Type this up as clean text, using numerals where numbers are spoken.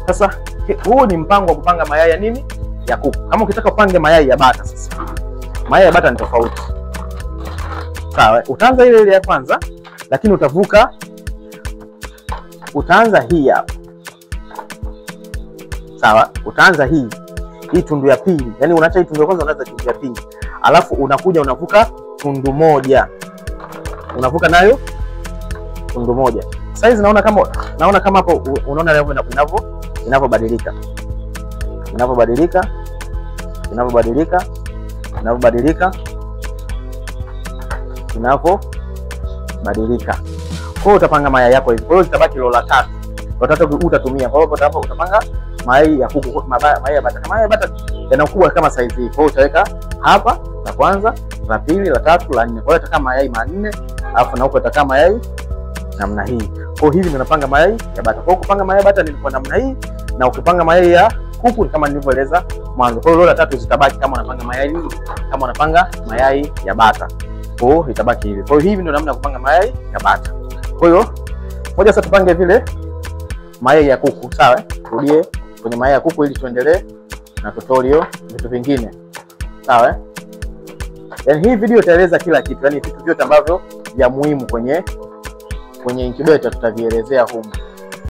Sasa huu ni mpango wa kupanga mayai ya nini? Ya kuku. Kama ukitaka upange mayai ya bata sasa. Mayai ya bata ni tofauti. Sawa, utaanza ile ya kwanza lakini utavuka, utaanza hii hapa. Sawa, utaanza hii tundu ya pili. Yaani unaacha hii tundu ya kwanza unaanza tundu ya pili. Alafu unakuja unavuka tundu moja. Unavuka nayo tundu moja. Size naona kama hapo unaona leo inavyobadilika. Inavyobadilika. Kwa hiyo utapanga mayai yako hivi. Kwa hiyo zitabaki lola 3. Lola 3 utatumia. Kwa hiyo hapo utapanga mayai ya kuku, mayai ya bata. Mayai ya bata yanakuwa kama size hii. Kwa hiyo utaweka hapa la kwanza, la pili, la tatu, la nne. Kwa hiyo itakaa mayai 4, alafu na huko itakaa mayai namna hii. Kwa hivi ndio napanga mayai ya bata. Kwa hiyo kupanga mayai ya bata ni kwa namna hii, na ukipanga mayai ya kuku ni kama nilivyoeleza mwanzo. Kwa hiyo lola 3 zitabaki kama unapanga mayai ya bata. Kwa hiyo itabaki hivi. Kwa hiyo hivi ndio namna ya kupanga mayai ya bata. Kwa hiyo moja sasa tupange vile mayai ya kuku, sawa? Turudie kwenye mayai ya kuku ili tuendelee na tutorial vitu vingine. Sawa? Yaani hii video itaeleza kila kitu, yaani vitu vyote ambavyo vya muhimu kwenye incubator tutavielezea huko.